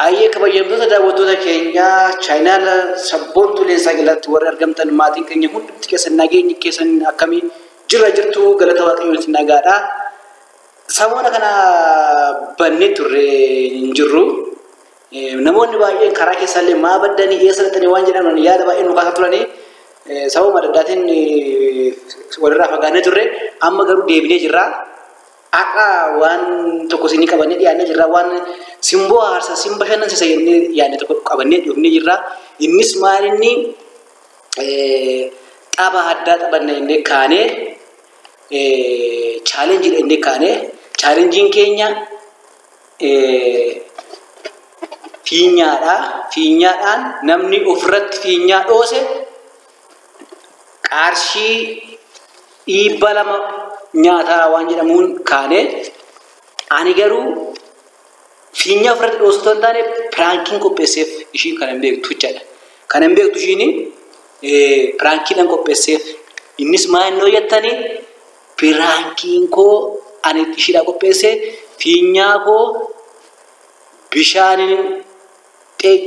Ayyee kabajamtoota daawwattoota keenya chaayinaala sabboontuu leensaa jalatti warra argamtan maatiin keenya hundumti keessan nageenyi keessan akkamii jirtu galata waaqayyooti nagaadha. Samoona kana bannee turre hin jirru. Namoonni baay'een karaa keessallee maa baddanii eessa dhaqanii waan jedhaman yaada baay'ee nu kaasaa turanii sababa madaddaatiin walirraa fagaannee turre amma garuu deebinee jirra. Akka waan tokko sinii qabannee dhiyaannee jirra waan simboo aarsaa simba bashannansiisa jennee yaadne tokko qabannee dhufnee jirra. Innis maal inni tapha addaa taphanna jennee kaanee chaalenjii jennee kaanee chaalenjiin keenya fiinyaadha. Fiinyaadhaan namni ofirratti fiinyaa dhoose qarshii 200 nyaataa waan jedhamuun kaane ani garuu fiinyaa ofirratti dhoosotoo hin taane piraankiin qopheesseef ishii kan hin beektu jechaadha. Kan hin beektu ishiin piraankiidhaan qopheesseef innis maal inni hojjettanii piraankiin koo ani ishiidhaan qopheessee fiinyaa koo bishaaniin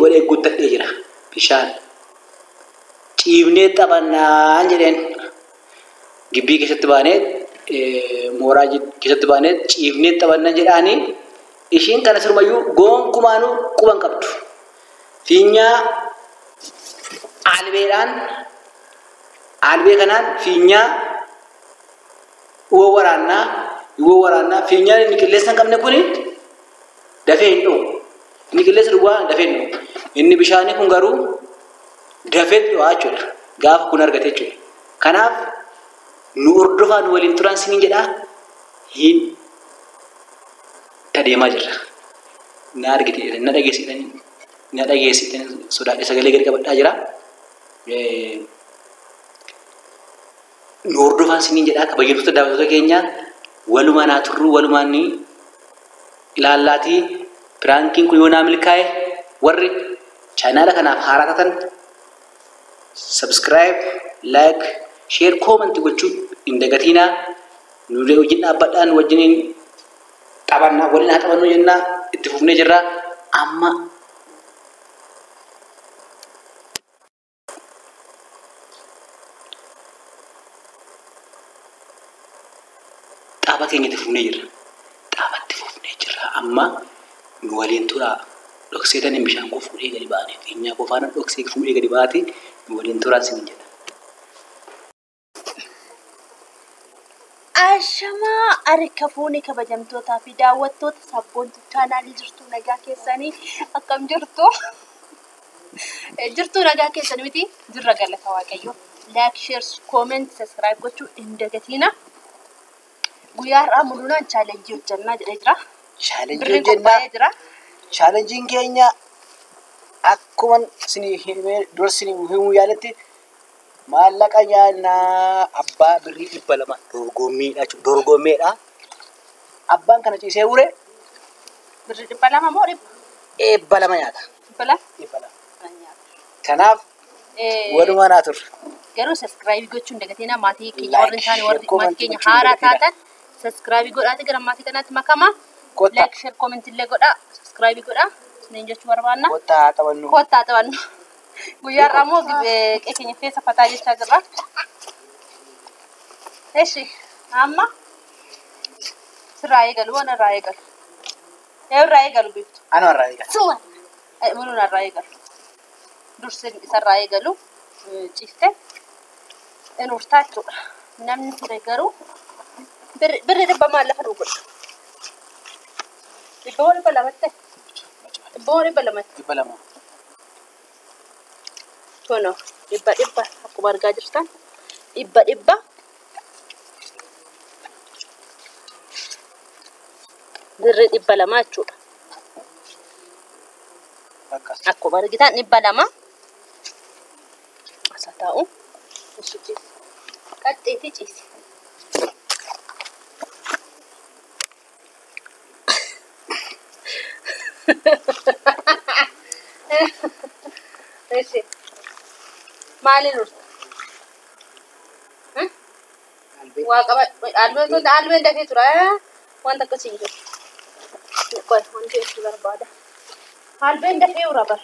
godhee guuttadhee jira. Bishaan ciibnee taphannaa jedheen gibbii keessatti baanee mooraa keessatti baanee ciibnee taphanna jedhaanii ishiin kana sirumayyuu gonkumaanuu quban qabdu. Fiinyaa albee kanaan fiinyaa waraannaa fiinyaan inni qilleensa hin qabne kuni dafee hin dhufu. Inni qilleensa dhugaa dafee hin dhufu. Inni bishaanii kun garuu dafee dhufa jechuudha. Gaafa kun argate jechuudha. Kanaaf nu hordofaa nu waliin turan siniin jedhaa hin adeemaa jirra. Na argite na dhageessitan sodaadhe sagalee gadi qabadhaa jira. Nu hordofaa siniin jedhaa kabajamtoota daawwattoota keenya walumaan haa turru walumaan ni ilaallaatii piraankiin kun yoo naa milkaa'e warri chaanaala kanaaf haaraa taatan subscribe, like, share, comment gochuu hin dagatinaa. Nuulee wajjin dhaabbadhaan wajjiniin taphannaa waliin haa taphannu jennaa itti fufnee jirra. Amma tapha keenya itti fufnee jirra. Taphatti fufnee jirra. Amma nu waliin turaa. Dhokseetanii bishaan koo fuudhee gadi baanee fiinyaa koo faana dhoksee fuudhee gadi baatee nu waliin turaa siniin jedha. Ashamaa harka fuunee kabajamtootaa fi daawwattoota sabboontuu chaanaalii jirtu nagaa keessanii akkam jirtu? Jirtu nagaa keessanii miti jirra galata waaqayyo. Like, share, comment, subscribe gochuu hin dagatina. Guyyaa har'aa mul'inaan chaalenjii hojjannaa jedhee jira. Chaalenjii hojjannaa. Chaalenjiin keenya akkuma dura sinii himuu yaaletti maallaqa nyaannaa abbaa birrii 200 dorgommiidha jechuudha. Dorgommeedha. Abbaan kana ciisee ure birrii 200 moo 200 nyaata. 200? Kanaaf walumaan haa turre. Garuu subscribe gochuun dagatina maatii keenya warri taane warri maatii keenya haaraa taatan subscribe godhaati gara maatii kanaatti makama. Like, share, comment illee godhaa. Subscribe godhaa. Isiniin jechuu barbaanna. Kottaa taphannu. Guyyaa irraa immoo keenya keessa fataa jechaa jirra. Eshi amma sirraa eegalu waan irraa eegalu. Irraa eegalu beektu. Anoo irraa eegalu. Muluun irraa eegalu. Dursi isarraa eegalu ciiftee inuurtaa jechuudha. Namni ture garuu birri 100 lafa dhugu godha. 100 lamatti. 100 Tono, dhibba akkuma argaa jirtan dhibba birri 200 jechuudha. Akkuma argitan 200 asa ta'u qaxxeetii ciisi. Eshi maalin urta? Waaqaba albeen dafee tura waan takka siin jiru. Qoy wanti itti barbaada. Halbeen dafee urabar.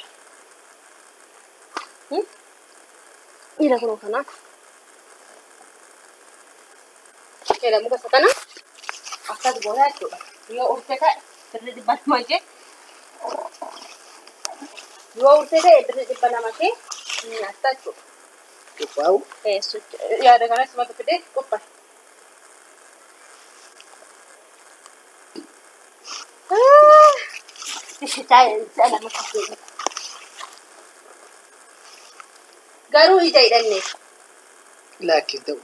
Ila kuno kana. Ila muka sakana. Akas bola itu. Yo urte ka birri dibban maje. Yo urte ka birri dibban maje. Nyata itu. Wow. Ya dengan semua gede kupas. Saya masih garu hijai dan nih. Laki tu.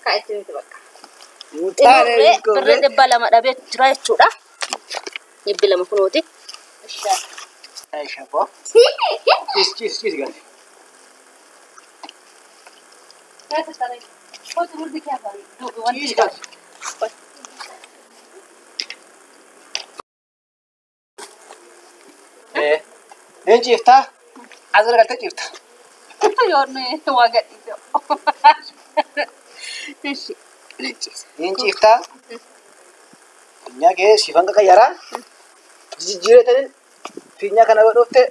Kak itu bak. Mutare ko. Berada bala mak dabe cerai cuda. Ni bila makunuti. Asya. Aisyah po. Cheese guys. Saya tertarik. Kau turun di kaya bari. Cheese guys. Yang cipta, azar kata cipta. Yorne wagat itu. Nasi. Yang cipta, punya ke sifan ka kayara. Jijire tadi, punya kana buat dokter.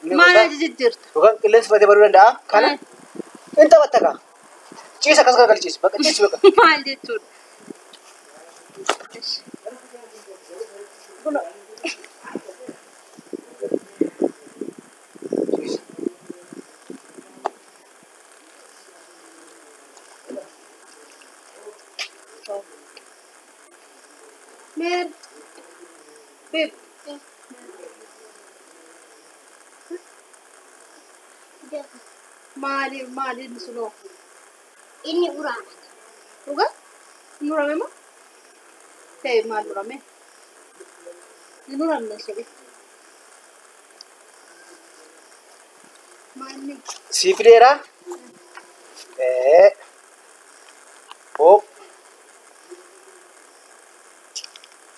Mana jijir? Bukan kalian seperti baru anda, kana? Entah apa tak? Cheese akan sekali cheese, bakal cheese bakal. Mal jijir. Mer, beb, mali suno. Ini urang. Uga? Nurame mo? Tay mal nurame. Nuram na siya. Mali. Sifrera. Oh.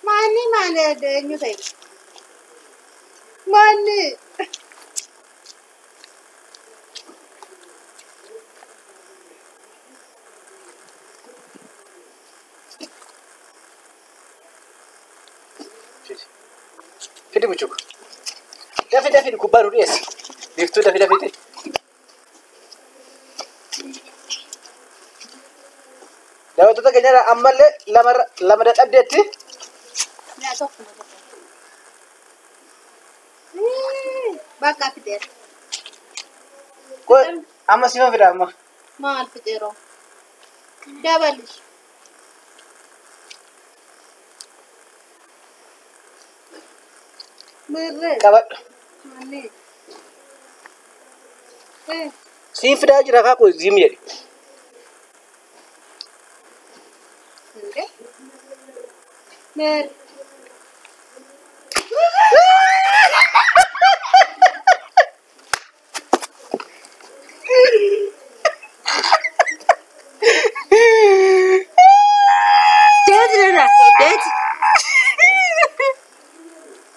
Mali ada nyu tay. Mali. Fidi bucuk. Dafi kubaru yes. Diftu dafi. Dawa tu tak kena amal le lama dat update ti. Ya tok. Baka piter. Ko amma sifan fida amma. Mal pitero. Dabalish. Merre. Kabat. Mali. Sin fida jira ka ko zim yedi. Okay. Mer.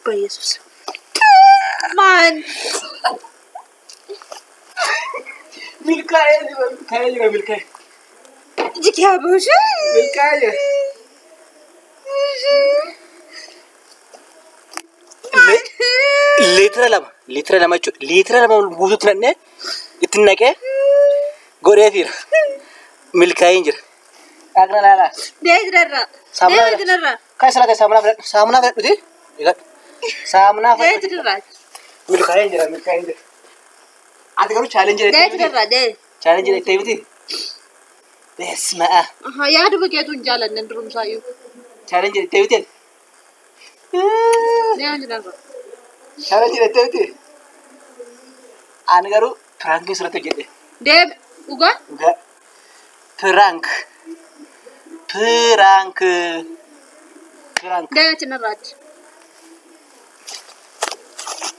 Yesus. Man. Milkaya juga milkaya. Jiki habis. Milkaya. Litra lama guutuut nanne ittiin naqee godhee fiira milkaa'ee hin jira. Dhaaqna laala. Deetirarra. Deetirarra. Kan isirraa ta'e saamunaa fedhuti. Saamunaa fedhuti. Deetirarra. Milkaa'ee hin jira. Ati garuu chaalenjii Deetirarra dee. chaalenjii itti miti. Beesma'a. Yaada bakeetu hin jaalanne durumsaayyuu. Chaalenjii itti miti. Deetirarra. Chaalenjii itti miti. Ani garuu piraankii sirratti hojjedhe. Deeb dhugaa. Dhugaa. Prank. Deetirarraati.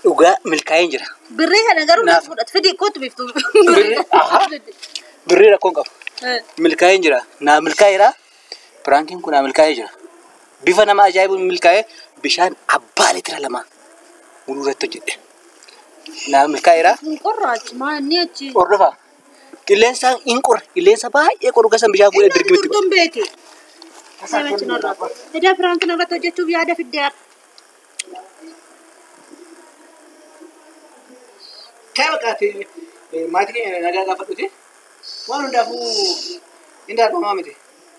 Dhugaa milkaa'ee hin jira. Birrii kana garuu na fudhatu fidii kootu biftu. Birrii rakkoon qabu. Milkaa'ee hin jira. Naa milkaa'eera. Piraankiin kun naa milkaa'ee jira. Bifa nama ajaa'ibuun milkaa'ee bishaan abbaa litira lama guluurratti hojjedhe. Naa milkaa'eera. Qorraachi maanni achi. Hordofaa. Qilleensaan hin qorre. Qilleensa baay'ee qorru gasan bishaan fuudhee dirgimitti. Gurguddoon beeke. Seemachuu narraa. Eda Firaank narratti hojjechuuf yaada fiddee Kaya bakati mati keenya nagaa gaafadhuti. Waan hundaafuu hin darbamaa miti.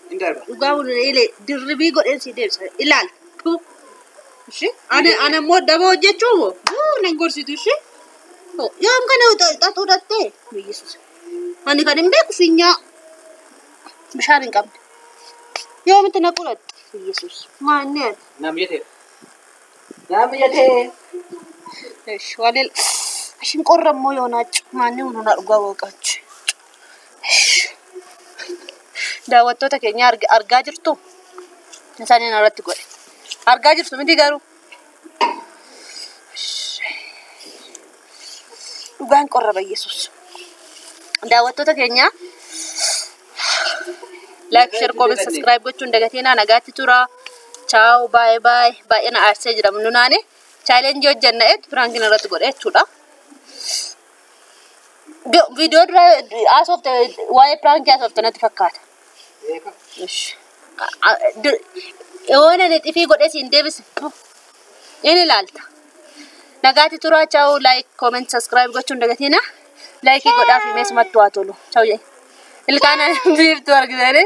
Hin darba. dhugaa bulee dirribii godheen si deebisa. Ilaal. Ishi ana immoo daba hojjechuu nan gorsitu ishi. Yoom kana xaxuu dhattee Yesuus. Ani kan hin beeku fiinyaa bishaan hin qabne. Yoomitti na qulatte Yesuus. Maanni ati? Naam jetee. Naam jetee. Ishi walil ashin qorra immoo yoo naachu maanni hunu na dhugaa waaqachi. Daawwattoota keenya argaa jirtu. Isaan irratti godhe. Argaa jirtu miti garuu. Dhugaan qorra Yesuus. Daawwattoota keenya like, share, comment, subscribe gochuun dagateena nagaatti tura. Ciao, bye bye. Baay'ee na aarsee jira nunaane. Challenge hojjenna Firaankiin irratti godhe jechuudha. Video dura asofte waa'ee Firaanki asofte natti fakkaata. Ewoona ni xifii godhe siin deebise. Inni ilaalta. Nagaatti tura. Ciao, like, comment, subscribe gochuun dagateena. Like godhaa fi meesumatti waa tolu. Ciao. Ilkaana biiftuu argitanii.